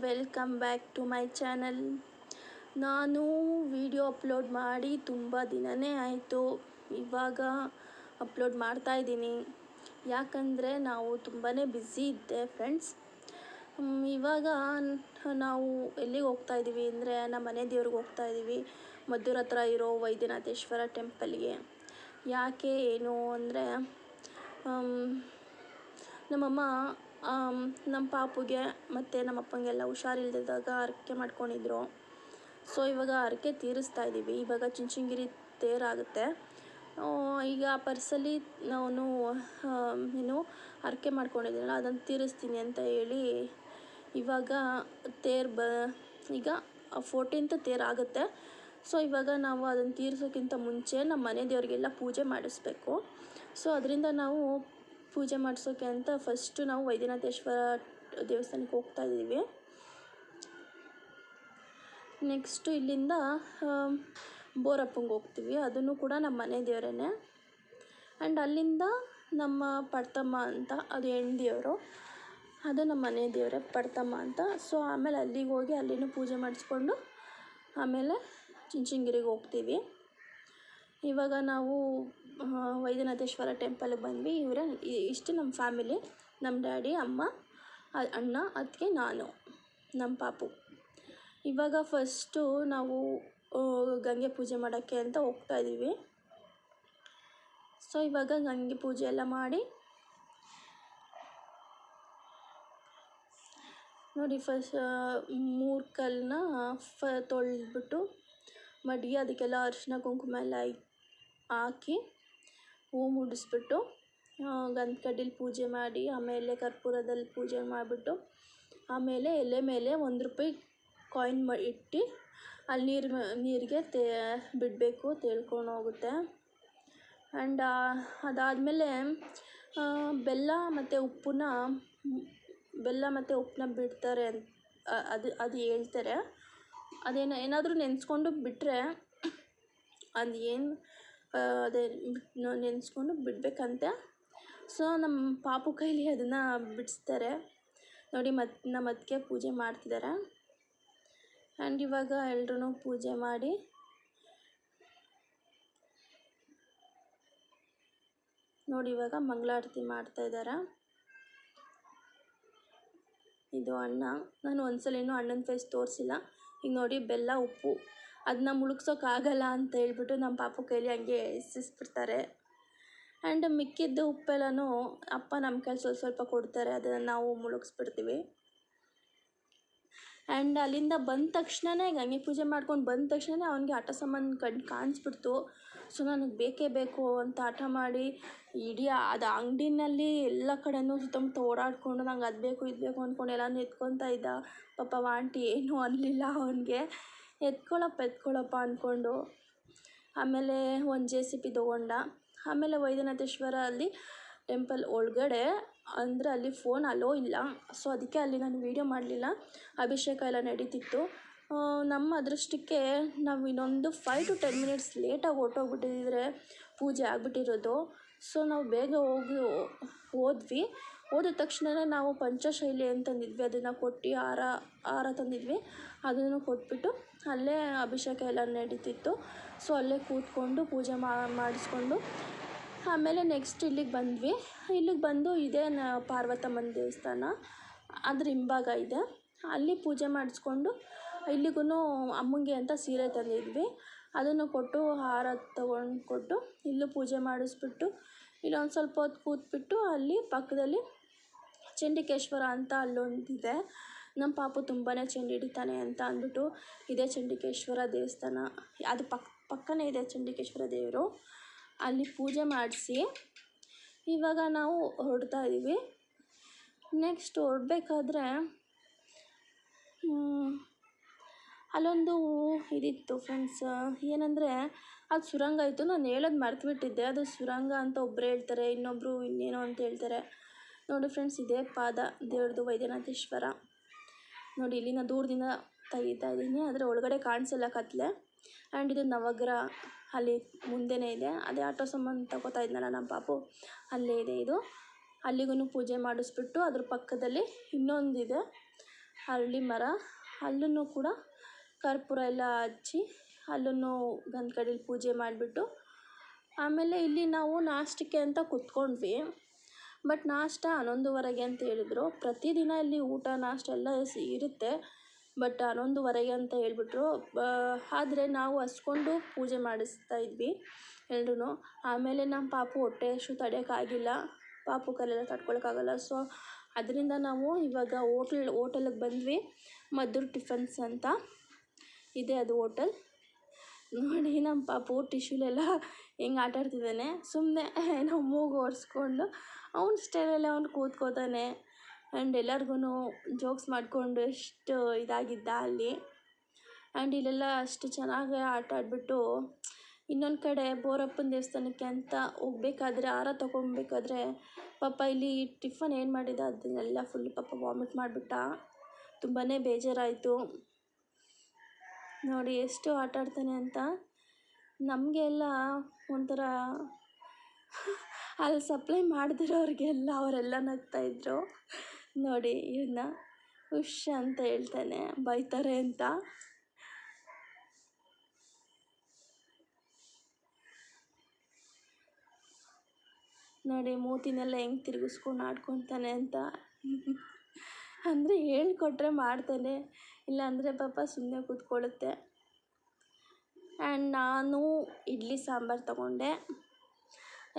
Welcome back to my channel. ನಾನು video upload ಮಾಡಿ ತುಂಬ ದಿನವೇ ಆಯಿತು. ಇವಾಗ ಅಪ್ಲೋಡ್ ಮಾಡ್ತಾಯಿದ್ದೀನಿ. ಯಾಕಂದರೆ ನಾವು ತುಂಬಾ ಬ್ಯುಸಿ ಇದ್ದೆ ಫ್ರೆಂಡ್ಸ್. ಇವಾಗ ನಾವು ಎಲ್ಲಿಗೆ ಹೋಗ್ತಾಯಿದ್ದೀವಿ ಅಂದರೆ ನಮ್ಮ ಮನೆ ದೇವ್ರಿಗೆ ಹೋಗ್ತಾಯಿದ್ದೀವಿ, ಮದ್ದೂರು ಹತ್ರ ಇರೋ ವೈದ್ಯನಾಥೇಶ್ವರ ಟೆಂಪಲ್ಗೆ. ಯಾಕೆ ಏನು ಅಂದರೆ ನಮ್ಮಮ್ಮ ನಮ್ಮ ಪಾಪುಗೆ ಮತ್ತು ನಮ್ಮ ಅಪ್ಪಂಗೆಲ್ಲ ಹುಷಾರಿಲ್ದಿದ್ದಾಗ ಹರಕೆ ಮಾಡ್ಕೊಂಡಿದ್ರು. ಸೊ ಇವಾಗ ಹರಕೆ ತೀರಿಸ್ತಾ ಇದ್ದೀವಿ. ಇವಾಗ ಚುಂಚನಗಿರಿ ತೇರಾಗುತ್ತೆ. ಈಗ ಆ ಪರ್ಸಲ್ಲಿ ನಾನು ಹರಕೆ ಮಾಡ್ಕೊಂಡಿದ್ದೀನಲ್ಲ ಅದನ್ನು ತೀರಿಸ್ತೀನಿ ಅಂತ ಹೇಳಿ ಇವಾಗ ಈಗ 14th ತೇರಾಗುತ್ತೆ. ಸೊ ಇವಾಗ ನಾವು ಅದನ್ನು ತೀರಿಸೋಕ್ಕಿಂತ ಮುಂಚೆ ನಮ್ಮ ಮನೆ ದೇವರಿಗೆಲ್ಲ ಪೂಜೆ ಮಾಡಿಸ್ಬೇಕು. ಸೊ ಅದರಿಂದ ನಾವು ಪೂಜೆ ಮಾಡಿಸೋಕ್ಕೆ ಅಂತ ಫಸ್ಟು ನಾವು ವೈದ್ಯನಾಥೇಶ್ವರ ದೇವಸ್ಥಾನಕ್ಕೆ ಹೋಗ್ತಾ ಇದ್ದೀವಿ. ನೆಕ್ಸ್ಟು ಇಲ್ಲಿಂದ ಬೋರಪ್ಪಂಗೆ ಹೋಗ್ತೀವಿ, ಅದನ್ನು ಕೂಡ ನಮ್ಮ ಮನೆ ದೇವರೇ. ಆ್ಯಂಡ್ ಅಲ್ಲಿಂದ ನಮ್ಮ ಪಡ್ತಮ್ಮ ಅಂತ, ಅದು ಹೆಣ್ಣು ದೇವರು, ಅದು ನಮ್ಮ ಮನೆ ದೇವರೇ ಪಡ್ತಮ್ಮ ಅಂತ. ಸೊ ಆಮೇಲೆ ಅಲ್ಲಿಗೆ ಹೋಗಿ ಅಲ್ಲಿನೂ ಪೂಜೆ ಮಾಡಿಸ್ಕೊಂಡು ಆಮೇಲೆ ಚುಂಚನಗಿರಿಗೆ ಹೋಗ್ತೀವಿ. ಇವಾಗ ನಾವು ವೈದ್ಯನಾಥೇಶ್ವರ ಟೆಂಪಲ್ಗೆ ಬಂದ್ವಿ. ಇಷ್ಟು ನಮ್ಮ ಫ್ಯಾಮಿಲಿ, ನಮ್ಮ ಡ್ಯಾಡಿ, ಅಮ್ಮ, ಅಣ್ಣ, ಅತ್ತಿಗೆ, ನಾನು, ನಮ್ಮ ಪಾಪು. ಇವಾಗ ಫಸ್ಟು ನಾವು ಗಂಗೆ ಪೂಜೆ ಮಾಡೋಕ್ಕೆ ಅಂತ ಹೋಗ್ತಾಯಿದ್ದೀವಿ. ಸೊ ಇವಾಗ ಗಂಗೆ ಪೂಜೆ ಎಲ್ಲ ಮಾಡಿ ನೋಡಿ, ಫಸ್ಟ್ 3 ಕಲ್ಲನ್ನ ತೊಳೆದ್ಬಿಟ್ಟು ಮಡ್ಗಿ ಅದಕ್ಕೆಲ್ಲ ಅರಿಶಿನ ಕುಂಕುಮ ಎಲ್ಲ ಹಾಕಿ ಹೂ ಮುಡಿಸ್ಬಿಟ್ಟು ಗಂಧ ಕಡ್ಡಿಲಿ ಪೂಜೆ ಮಾಡಿ, ಆಮೇಲೆ ಕರ್ಪೂರದಲ್ಲಿ ಪೂಜೆ ಮಾಡಿಬಿಟ್ಟು, ಆಮೇಲೆ ಎಲೆ ಮೇಲೆ ₹1 ಕಾಯಿನ್ ಇಟ್ಟು ಅಲ್ಲಿ ನೀರಿಗೆ ಬಿಡಬೇಕು, ತೇಳ್ಕೊಂಡು ಹೋಗುತ್ತೆ. ಆ್ಯಂಡ್ ಅದಾದಮೇಲೆ ಬೆಲ್ಲ ಮತ್ತು ಉಪ್ಪನ್ನ ಬಿಡ್ತಾರೆ ಅದು ಹೇಳ್ತಾರೆ. ಏನಾದರೂ ನೆನೆಸ್ಕೊಂಡು ಬಿಟ್ಟರೆ ಅದೇ ನೆನೆಸ್ಕೊಂಡು ಬಿಡಬೇಕಂತೆ. ಸೊ ನಮ್ಮ ಪಾಪು ಕೈಲಿ ಅದನ್ನು ಬಿಡಿಸ್ತಾರೆ ನೋಡಿ. ನಮ್ಮ ಅತ್ತಿಗೆ ಪೂಜೆ ಮಾಡ್ತಿದ್ದಾರೆ. ಆ್ಯಂಡ್ ಇವಾಗ ಎಲ್ರೂ ಪೂಜೆ ಮಾಡಿ ನೋಡಿ, ಇವಾಗ ಮಂಗಳಾರತಿ ಮಾಡ್ತಾಯಿದ್ದಾರೆ. ಇದು ಅಣ್ಣ. ನಾನು ಒಂದ್ಸಲಿನೂ ಅಣ್ಣನ ಫೇಸ್ ತೋರಿಸಿಲ್ಲ. ಈಗ ನೋಡಿ, ಬೆಲ್ಲ ಉಪ್ಪು ಅದನ್ನ ಮುಳುಗ್ಸೋಕ್ಕಾಗಲ್ಲ ಅಂತ ಹೇಳ್ಬಿಟ್ಟು ನಮ್ಮ ಪಾಪು ಕೈಲಿ ಹಂಗೆ ಎಸೆಸ್ಬಿಡ್ತಾರೆ. ಆ್ಯಂಡ್ ಮಿಕ್ಕಿದ್ದು ಉಪ್ಪೆಲ್ಲನೂ ಅಪ್ಪ ನಮ್ಮ ಕೈಲಿ ಸ್ವಲ್ಪ ಕೊಡ್ತಾರೆ, ಅದನ್ನು ನಾವು ಮುಳುಗಿಸ್ಬಿಡ್ತೀವಿ. ಆ್ಯಂಡ್ ಅಲ್ಲಿಂದ ಬಂದ ತಕ್ಷಣವೇ, ಗಂಗೆ ಪೂಜೆ ಮಾಡ್ಕೊಂಡು ಬಂದ ತಕ್ಷಣವೇ ಅವನಿಗೆ ಆಟ ಸಾಮಾನು ಕಾಣಿಸ್ಬಿಡ್ತು. ಸೊ ನನಗೆ ಬೇಕೇ ಬೇಕು ಅಂತ ಹಠ ಮಾಡಿ ಇಡೀ ಅದು ಅಂಗಡಿನಲ್ಲಿ ಎಲ್ಲ ಕಡೆಯೂ ಸುತ್ತಮುತ್ತ ಓಡಾಡಿಕೊಂಡು ನಂಗೆ ಅದು ಬೇಕು ಇದು ಬೇಕು ಅಂದ್ಕೊಂಡು ಎಲ್ಲನೂ ಎತ್ಕೊತಾ ಇದ್ದ. ಪಾಪ ಆಂಟಿ ಏನೂ ಅನ್ನಲಿಲ್ಲ ಅವನಿಗೆ. ಎತ್ಕೊಳ್ಳಪ್ಪ ಅಂದ್ಕೊಂಡು. ಆಮೇಲೆ ಒಂದು JCB ತೊಗೊಂಡ. ಆಮೇಲೆ ವೈದ್ಯನಾಥೇಶ್ವರ ಅಲ್ಲಿ ಟೆಂಪಲ್ ಒಳಗಡೆ ಅಂದರೆ ಅಲ್ಲಿ ಫೋನ್ ಅಲೋ ಇಲ್ಲ. ಸೊ ಅದಕ್ಕೆ ಅಲ್ಲಿ ನಾನು ವೀಡಿಯೋ ಮಾಡಲಿಲ್ಲ. ಅಭಿಷೇಕ ಎಲ್ಲ ನಡೀತಿತ್ತು. ನಮ್ಮ ಅದೃಷ್ಟಕ್ಕೆ ನಾವು ಇನ್ನೊಂದು 5 to 10 minutes ಲೇಟಾಗಿ ಹೊರಟೋಗ್ಬಿಟ್ಟಿದ್ರೆ ಪೂಜೆ ಆಗಿಬಿಟ್ಟಿರೋದು. ಸೊ ನಾವು ಬೇಗ ಹೋದ್ವಿ. ಹೋದ ತಕ್ಷಣವೇ ನಾವು ಪಂಚಶೈಲಿ ಅಂತಂದಿದ್ವಿ, ಅದನ್ನು ಕೊಟ್ಟು ಹಾರ ತಂದಿದ್ವಿ, ಅದನ್ನು ಕೊಟ್ಬಿಟ್ಟು ಅಲ್ಲೇ ಅಭಿಷೇಕ ಎಲ್ಲ ನಡೀತಿತ್ತು. ಸೊ ಅಲ್ಲೇ ಕೂತ್ಕೊಂಡು ಪೂಜೆ ಮಾಡಿಸ್ಕೊಂಡು ಆಮೇಲೆ ನೆಕ್ಸ್ಟ್ ಇಲ್ಲಿಗೆ ಬಂದ್ವಿ. ಇಲ್ಲಿಗೆ ಬಂದು ಇದೇ ಪಾರ್ವತಮ್ಮನ ದೇವಸ್ಥಾನ, ಅದ್ರ ಹಿಂಭಾಗ ಇದೆ. ಅಲ್ಲಿ ಪೂಜೆ ಮಾಡಿಸ್ಕೊಂಡು ಇಲ್ಲಿಗೂ ಅಮ್ಮಂಗೆ ಅಂತ ಸೀರೆ ತಂದಿದ್ವಿ, ಅದನ್ನು ಕೊಟ್ಟು ಹಾರ ಕೊಟ್ಟು ಇಲ್ಲೂ ಪೂಜೆ ಮಾಡಿಸ್ಬಿಟ್ಟು ಇಲ್ಲೊಂದು ಸ್ವಲ್ಪ ಹೊತ್ತು ಕೂತ್ಬಿಟ್ಟು ಅಲ್ಲಿ ಪಕ್ಕದಲ್ಲಿ ಚಂಡಿಕೇಶ್ವರ ಅಂತ ಅಲ್ಲೊಂದಿದೆ. ನಮ್ಮ ಪಾಪು ತುಂಬಾ ಚೆಂಡು ಹಿಡಿತಾನೆ ಅಂತ ಅಂದ್ಬಿಟ್ಟು ಇದೇ ಚಂಡಿಕೇಶ್ವರ ದೇವಸ್ಥಾನ, ಅದು ಪಕ್ಕನೇ ಇದೆ ಚಂಡಿಕೇಶ್ವರ ದೇವರು. ಅಲ್ಲಿ ಪೂಜೆ ಮಾಡಿಸಿ ಇವಾಗ ನಾವು ಹೊರಡ್ತಾ ಇದ್ದೀವಿ. ನೆಕ್ಸ್ಟ್ ಹೊರಡ್ಬೇಕಾದ್ರೆ ಅಲ್ಲೊಂದು ಇದಿತ್ತು ಫ್ರೆಂಡ್ಸ್, ಏನಂದರೆ ಅದು ಸುರಂಗ ಇತ್ತು. ನಾನು ಹೇಳೋದು ಮರ್ತುಬಿಟ್ಟಿದ್ದೆ. ಅದು ಸುರಂಗ ಅಂತ ಒಬ್ಬರು ಹೇಳ್ತಾರೆ, ಇನ್ನೊಬ್ಬರು ಇನ್ನೇನೋ ಅಂತ ಹೇಳ್ತಾರೆ. ನೋಡಿ ಫ್ರೆಂಡ್ಸ್, ಇದೇ ಪಾದ ದೇವ್ರದ್ದು ವೈದ್ಯನಾಥೇಶ್ವರ. ನೋಡಿ, ಇಲ್ಲಿನ ದೂರದಿಂದ ತೆಗಿತಾ ಇದ್ದೀನಿ, ಆದರೆ ಒಳಗಡೆ ಕಾಣಿಸಲ್ಲ, ಕತ್ಲೆ. ಆ್ಯಂಡ್ ಇದು ನವಗ್ರಹ ಅಲ್ಲಿ ಮುಂದೆನೇ ಇದೆ. ಅದೇ ಆಟೋ ಸಾಮಾನು ತಗೋತಾ ಇದ್ನಲ್ಲ ನಮ್ಮ ಪಾಪು, ಅಲ್ಲೇ ಇದೆ ಇದು. ಅಲ್ಲಿಗೂ ಪೂಜೆ ಮಾಡಿಸ್ಬಿಟ್ಟು ಅದ್ರ ಪಕ್ಕದಲ್ಲಿ ಇನ್ನೊಂದಿದೆ, ಅರಳಿ ಮರ, ಅಲ್ಲೂ ಕೂಡ ಕರ್ಪೂರ ಎಲ್ಲ ಹಚ್ಚಿ ಅಲ್ಲೂ ಗಂಧ ಕಡ್ಡಿಲಿ ಪೂಜೆ ಮಾಡಿಬಿಟ್ಟು ಆಮೇಲೆ ಇಲ್ಲಿ ನಾವು ನಾಷ್ಟಕ್ಕೆ ಅಂತ ಕೂತ್ಕೊಂಡ್ವಿ. ಬಟ್ ನಾಷ್ಟ 11:30 ಅಂತ ಹೇಳಿದ್ರು. ಪ್ರತಿದಿನ ಇಲ್ಲಿ ಊಟ ನಾಷ್ಟ ಎಲ್ಲ ಇರುತ್ತೆ, ಬಟ್ 11:30 ಅಂತ ಹೇಳ್ಬಿಟ್ರು. ಆದರೆ ನಾವು ಹಸ್ಕೊಂಡು ಪೂಜೆ ಮಾಡಿಸ್ತಾ ಇದ್ವಿ ಎಲ್ರೂ. ಆಮೇಲೆ ನಮ್ಮ ಪಾಪು ಹೊಟ್ಟೆ ಹಸಿವು ತಡೆಯೋಕ್ಕಾಗಿಲ್ಲ, ಪಾಪು ಕೈಲೆಲ್ಲ ತಡ್ಕೊಳಕ್ಕಾಗಲ್ಲ. ಸೊ ಅದರಿಂದ ನಾವು ಇವಾಗ ಹೋಟೆಲಿಗೆ ಬಂದ್ವಿ. ಮಧುರ್ ಟಿಫನ್ಸ್ ಅಂತ ಇದೆ ಅದು ಹೋಟೆಲ್. ನೋಡಿ ನಮ್ಮ ಪಾಪು ಟಿಶ್ಯೂಲೆಲ್ಲ ಹೆಂಗೆ ಆಟಾಡ್ತಿದ್ದಾನೆ, ಸುಮ್ಮನೆ ಏನೋ ಮೂಗು ಒರೆಸ್ಕೊಂಡು ಅವ್ನ ಸ್ಟೈಲಲ್ಲಿ ಅವ್ನು ಕೂತ್ಕೋತಾನೆ. ಆ್ಯಂಡ್ ಎಲ್ಲರಿಗೂ ಜೋಕ್ಸ್ ಮಾಡಿಕೊಂಡು ಎಷ್ಟು ಇದಾಗಿದ್ದ ಅಲ್ಲಿ. ಆ್ಯಂಡ್ ಇಲ್ಲೆಲ್ಲ ಅಷ್ಟು ಚೆನ್ನಾಗಿ ಆಟ ಆಡಿಬಿಟ್ಟು ಇನ್ನೊಂದು ಕಡೆ ಬೋರಪ್ಪನ ದೇವಸ್ಥಾನಕ್ಕೆ ಅಂತ ಹೋಗ್ಬೇಕಾದ್ರೆ ಹಾರ ತೊಗೊಬೇಕಾದ್ರೆ ಪಾಪ ಇಲ್ಲಿ ಟಿಫನ್ ಏನು ಮಾಡಿದ ಅದನ್ನೆಲ್ಲ ಫುಲ್ ಪಾಪ ವಾಮಿಟ್ ಮಾಡಿಬಿಟ್ಟ. ತುಂಬಾ ಬೇಜಾರಾಯಿತು ನೋಡಿ ಎಷ್ಟು ಆಟ ಆಡ್ತಾನೆ ಅಂತ. ನಮಗೆ ಎಲ್ಲ ಒಂಥರ ಅಲ್ಲಿ ಸಪ್ಲೈ ಮಾಡ್ದಿರೋರಿಗೆಲ್ಲ ಅವರೆಲ್ಲ ನಗ್ತಾಯಿದ್ರು ನೋಡಿ. ಇವನ್ನ ಹುಷ್ ಅಂತ ಹೇಳ್ತಾನೆ, ಬೈತಾರೆ ಅಂತ. ನೋಡಿ ಮೂತಿನೆಲ್ಲ ಹೆಂಗೆ ತಿರುಗಿಸ್ಕೊಂಡು ಆಡ್ಕೊತಾನೆ ಅಂತ. ಅಂದರೆ ಹೇಳ್ಕೊಟ್ರೆ ಮಾಡ್ತಾನೆ, ಇಲ್ಲಾಂದರೆ ಪಾಪ ಸುಮ್ಮನೆ ಕೂತ್ಕೊಳ್ಳುತ್ತೆ. ಆ್ಯಂಡ್ ನಾನು ಇಡ್ಲಿ ಸಾಂಬಾರು ತಗೊಂಡೆ,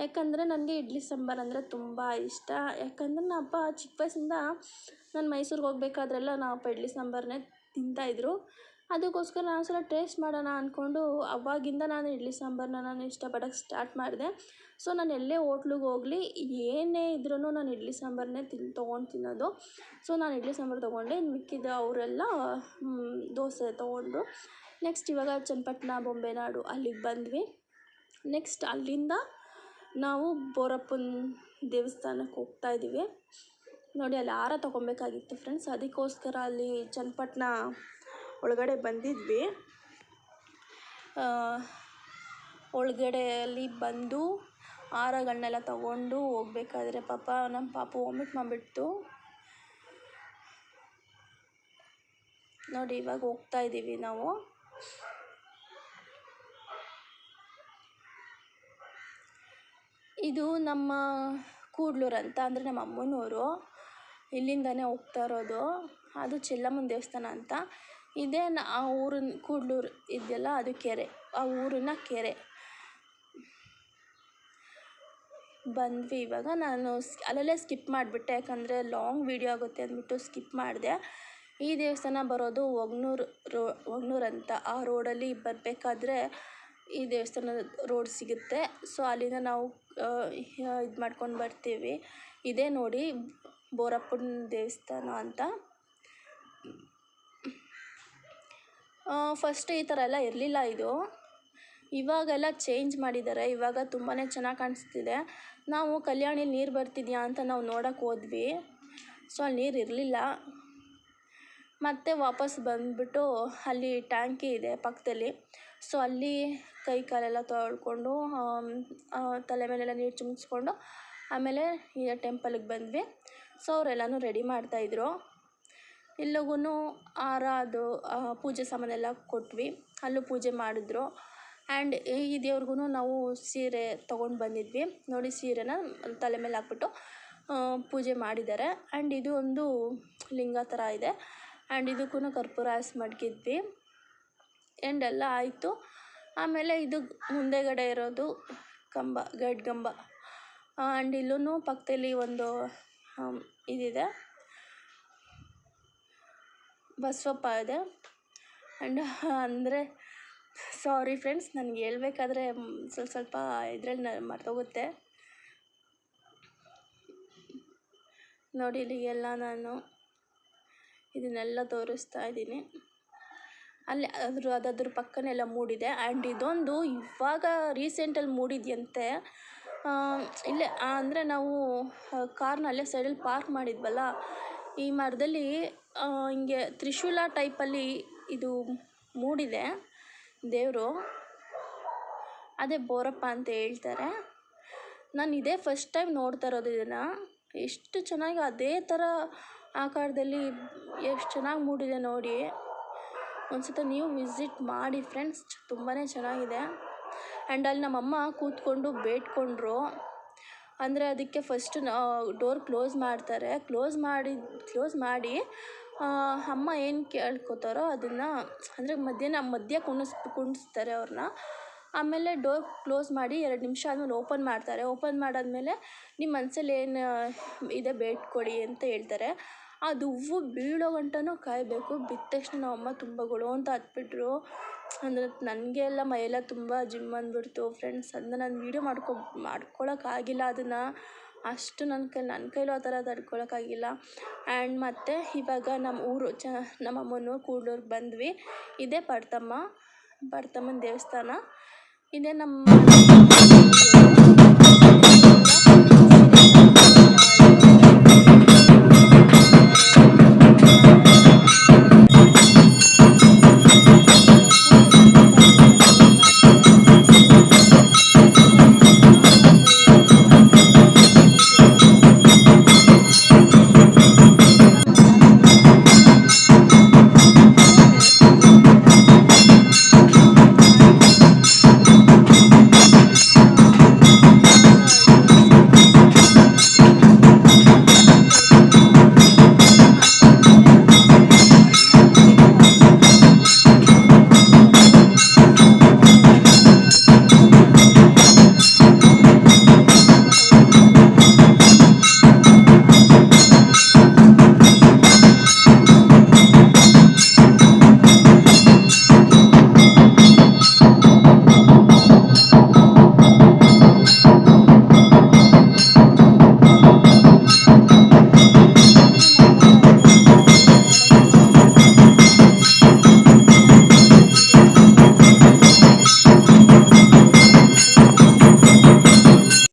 ಯಾಕಂದರೆ ನನಗೆ ಇಡ್ಲಿ ಸಾಂಬಾರು ಅಂದರೆ ತುಂಬ ಇಷ್ಟ. ಯಾಕಂದರೆ ನಮ್ಮ ಅಪ್ಪ ಚಿಕ್ಕ ವಯಸ್ಸಿಂದ ನಾನು ಮೈಸೂರಿಗೆ ಹೋಗ್ಬೇಕಾದ್ರೆಲ್ಲ ನಮ್ಮ ಅಪ್ಪ ಇಡ್ಲಿ ಸಾಂಬಾರನ್ನೇ ತಿಂತಾಯಿದ್ರು. ಅದಕ್ಕೋಸ್ಕರ ನಾನು ಸಲ ಟೇಸ್ಟ್ ಮಾಡೋಣ ಅಂದ್ಕೊಂಡು ಅವಾಗಿಂದ ನಾನು ಇಡ್ಲಿ ಸಾಂಬಾರನ್ನ ನಾನು ಇಷ್ಟಪಡೋಕ್ಕೆ ಸ್ಟಾರ್ಟ್ ಮಾಡಿದೆ. ಸೊ ನಾನು ಎಲ್ಲೇ ಹೋಟ್ಲಿಗೆ ಹೋಗಲಿ ಏನೇ ಇದ್ರೂ ನಾನು ಇಡ್ಲಿ ಸಾಂಬಾರನ್ನೇ ತೊಗೊಂಡು ತಿನ್ನೋದು. ಸೊ ನಾನು ಇಡ್ಲಿ ಸಾಂಬಾರು ತೊಗೊಂಡೆ, ಮಿಕ್ಕಿದ ಅವರೆಲ್ಲ ದೋಸೆ ತೊಗೊಂಡ್ರು. ನೆಕ್ಸ್ಟ್ ಇವಾಗ ಚನ್ನಪಟ್ಟಣ ಬೊಂಬೆನಾಡು ಅಲ್ಲಿಗೆ ಬಂದ್ವಿ. ನೆಕ್ಸ್ಟ್ ಅಲ್ಲಿಂದ ನಾವು ಬೋರಪ್ಪನ ದೇವಸ್ಥಾನಕ್ಕೆ ಹೋಗ್ತಾಯಿದ್ದೀವಿ. ನೋಡಿ ಅಲ್ಲಿ ಹಾರ ತೊಗೊಬೇಕಾಗಿತ್ತು ಫ್ರೆಂಡ್ಸ್, ಅದಕ್ಕೋಸ್ಕರ ಅಲ್ಲಿ ಚನ್ನಪಟ್ಟಣ ಒಳಗಡೆ ಬಂದಿದ್ವಿ. ಒಳಗಡೆಯಲ್ಲಿ ಬಂದು ಹಾರಗಳನ್ನೆಲ್ಲ ತಗೊಂಡು ಹೋಗ್ಬೇಕಾದ್ರೆ ಪಾಪ ನಮ್ಮ ಪಾಪು ವಾಮಿಟ್ ಮಾಡಿಬಿಡ್ತು ನೋಡಿ. ಇವಾಗ ಹೋಗ್ತಾ ಇದ್ದೀವಿ ನಾವು. ಇದು ನಮ್ಮ ಕೂಡ್ಲೂರು ಅಂತ, ಅಂದರೆ ನಮ್ಮ ಅಮ್ಮನೂರು. ಇಲ್ಲಿಂದನೇ ಹೋಗ್ತಾ ಇರೋದು. ಅದು ಚೆಲ್ಲಮ್ಮನ ದೇವಸ್ಥಾನ ಅಂತ. ಇದೇ ಆ ಊರಿನ ಕೂಡ್ಲೂರು ಇದೆಯಲ್ಲ, ಅದು ಕೆರೆ, ಆ ಊರಿನ ಕೆರೆ. ಬಂದ್ವಿ ಇವಾಗ. ನಾನು ಅಲ್ಲಲ್ಲೇ ಸ್ಕಿಪ್ ಮಾಡಿಬಿಟ್ಟೆ, ಯಾಕಂದರೆ ಲಾಂಗ್ ವೀಡಿಯೋ ಆಗುತ್ತೆ ಅಂದ್ಬಿಟ್ಟು ಸ್ಕಿಪ್ ಮಾಡಿದೆ. ಈ ದೇವಸ್ಥಾನ ಬರೋದು ಒಗ್ನೂರು ಅಂತ, ಆ ರೋಡಲ್ಲಿ ಬರಬೇಕಾದ್ರೆ ಈ ದೇವಸ್ಥಾನದ ರೋಡ್ ಸಿಗುತ್ತೆ. ಸೊ ಅಲ್ಲಿಂದ ನಾವು ಇದು ಮಾಡ್ಕೊಂಡು ಬರ್ತೀವಿ. ಇದೇ ನೋಡಿ ಬೋರಪ್ಪನ ದೇವಸ್ಥಾನ ಅಂತ. ಫಸ್ಟ್ ಈ ಥರ ಎಲ್ಲ ಇರಲಿಲ್ಲ ಇದು, ಇವಾಗೆಲ್ಲ ಚೇಂಜ್ ಮಾಡಿದ್ದಾರೆ. ಇವಾಗ ತುಂಬಾ ಚೆನ್ನಾಗಿ ಕಾಣಿಸ್ತಿದೆ. ನಾವು ಕಲ್ಯಾಣಿಲಿ ನೀರು ಬರ್ತಿದೆಯಾ ಅಂತ ನಾವು ನೋಡೋಕ್ಕೆ ಹೋದ್ವಿ. ಸೊ ಅಲ್ಲಿ ನೀರು ಇರಲಿಲ್ಲ. ಮತ್ತೆ ವಾಪಸ್ ಬಂದುಬಿಟ್ಟು ಅಲ್ಲಿ ಟ್ಯಾಂಕಿ ಇದೆ ಪಕ್ಕದಲ್ಲಿ. ಸೊ ಅಲ್ಲಿ ಕೈ ಕಾಲೆಲ್ಲ ತೊಳ್ಕೊಂಡು ತಲೆ ಮೇಲೆಲ್ಲ ನೀರು ಚಿಮ್ಮಿಸ್ಕೊಂಡು ಆಮೇಲೆ ಈ ಟೆಂಪಲಿಗೆ ಬಂದ್ವಿ. ಸೊ ಅವರೆಲ್ಲನೂ ರೆಡಿ ಮಾಡ್ತಾಯಿದ್ರು. ಇಲ್ಲಿಗೂ ಹಾರ ಅದು ಪೂಜೆ ಸಾಮಾನೆಲ್ಲ ಕೊಟ್ವಿ, ಅಲ್ಲೂ ಪೂಜೆ ಮಾಡಿದ್ರು. ಆ್ಯಂಡ್ ಈ ದೇವ್ರಿಗೂ ನಾವು ಸೀರೆ ತೊಗೊಂಡು ಬಂದಿದ್ವಿ ನೋಡಿ. ಸೀರೆನ ತಲೆ ಮೇಲೆ ಹಾಕ್ಬಿಟ್ಟು ಪೂಜೆ ಮಾಡಿದ್ದಾರೆ. ಆ್ಯಂಡ್ ಇದು ಒಂದು ಲಿಂಗ ಥರ ಇದೆ. ಆ್ಯಂಡ್ ಇದಕ್ಕೂ ಕರ್ಪೂರ ಹಾಸಿ ಮಡಗಿದ್ವಿ. ಆ್ಯಂಡ್ ಎಲ್ಲ ಆಯಿತು. ಆಮೇಲೆ ಇದು ಮುಂದೆಗಡೆ ಇರೋದು ಕಂಬ, ಗಂಬ. ಆ್ಯಂಡ್ ಇಲ್ಲೂ ಪಕ್ಕದಲ್ಲಿ ಒಂದು ಇದಿದೆ, ಬಸವಪ್ಪ ಇದೆ. ಆ್ಯಂಡ್ ಅಂದರೆ ಸಾರಿ ಫ್ರೆಂಡ್ಸ್, ನನಗೆ ಹೇಳ್ಬೇಕಾದ್ರೆ ಸ್ವಲ್ಪ ಇದರಲ್ಲಿ ಮರ್ತೋಗುತ್ತೆ ನೋಡಿ. ಇಲ್ಲಿಗೆಲ್ಲ ನಾನು ಇದನ್ನೆಲ್ಲ ತೋರಿಸ್ತಾ ಇದ್ದೀನಿ. ಅಲ್ಲಿ ಅದ್ರ ಪಕ್ಕನೆಲ್ಲ ಮೂಡಿದೆ. ಆ್ಯಂಡ್ ಇದೊಂದು ಇವಾಗ ರೀಸೆಂಟಲ್ಲಿ ಮೂಡಿದೆಯಂತೆ. ಇಲ್ಲೇ ಅಂದರೆ ನಾವು ಕಾರ್ನಲ್ಲೇ ಸೈಡಲ್ಲಿ ಪಾರ್ಕ್ ಮಾಡಿದ್ವಲ್ಲ, ಈ ಮರದಲ್ಲಿ ಹಿಂಗೆ ತ್ರಿಶೂಲ ಟೈಪಲ್ಲಿ ಇದು ಮೂಡಿದೆ ದೇವರು. ಅದೇ ಬೋರಪ್ಪ ಅಂತ ಹೇಳ್ತಾರೆ. ನಾನು ಇದೇ ಫಸ್ಟ್ ಟೈಮ್ ನೋಡ್ತಾ ಇರೋದು ಇದನ್ನು. ಎಷ್ಟು ಚೆನ್ನಾಗಿ ಅದೇ ಥರ ಆಕಾರದಲ್ಲಿ ಎಷ್ಟು ಚೆನ್ನಾಗಿ ಮೂಡಿದೆ ನೋಡಿ. ಒಂದ್ಸತಿ ನೀವು ವಿಸಿಟ್ ಮಾಡಿ ಫ್ರೆಂಡ್ಸ್, ತುಂಬಾ ಚೆನ್ನಾಗಿದೆ. ಆ್ಯಂಡ್ ಅಲ್ಲಿ ನಮ್ಮಮ್ಮ ಕೂತ್ಕೊಂಡು ಬೇಡ್ಕೊಂಡ್ರು. ಅಂದರೆ ಅದಕ್ಕೆ ಫಸ್ಟು ಡೋರ್ ಕ್ಲೋಸ್ ಮಾಡ್ತಾರೆ. ಕ್ಲೋಸ್ ಮಾಡಿ ಅಮ್ಮ ಏನು ಕೇಳ್ಕೊತಾರೋ ಅದನ್ನು, ಅಂದರೆ ಮಧ್ಯ ಕುಂಡಿಸ್ತಾರೆ ಅವ್ರನ್ನ. ಆಮೇಲೆ ಡೋರ್ ಕ್ಲೋಸ್ ಮಾಡಿ 2 ನಿಮಿಷ ಆದಮೇಲೆ ಓಪನ್ ಮಾಡ್ತಾರೆ. ಓಪನ್ ಮಾಡಾದ್ಮೇಲೆ ನಿಮ್ಮ ಮನಸ್ಸಲ್ಲಿ ಏನು ಇದೆ ಬೇಡ್ಕೊಳ್ಳಿ ಅಂತ ಹೇಳ್ತಾರೆ. ಅದು ಹೂವು ಬೀಳೋ ಗಂಟನೂ ಕಾಯಬೇಕು. ಬಿದ್ದ ತಕ್ಷಣ ನಮ್ಮಮ್ಮ ತುಂಬ ಗೊಳೋ ಅಂತ ಹತ್ಬಿಟ್ರು. ಅಂದರೆ ನನಗೆ ಎಲ್ಲ ಮೈಯೆಲ್ಲ ತುಂಬ ಜಿಮ್ ಅಂದ್ಬಿಡ್ತು ಫ್ರೆಂಡ್ಸ್. ಅದನ್ನ ನಾನು ವೀಡಿಯೋ ಮಾಡ್ಕೊಳಕ್ಕಾಗಿಲ್ಲ ಅದನ್ನು. ಅಷ್ಟು ನನ್ನ ಕೈಲೂ ಆ ಥರ ತಡ್ಕೊಳಕ್ಕಾಗಿಲ್ಲ. ಆ್ಯಂಡ್ ಮತ್ತು ಇವಾಗ ನಮ್ಮ ಊರು ನಮ್ಮ ಅಮ್ಮನ ಕೂಡ್ಲೂರಿಗೆ ಬಂದ್ವಿ. ಇದೇ ಪಡ್ತಮ್ಮನ ದೇವಸ್ಥಾನ. ಇದೇ ನಮ್ಮ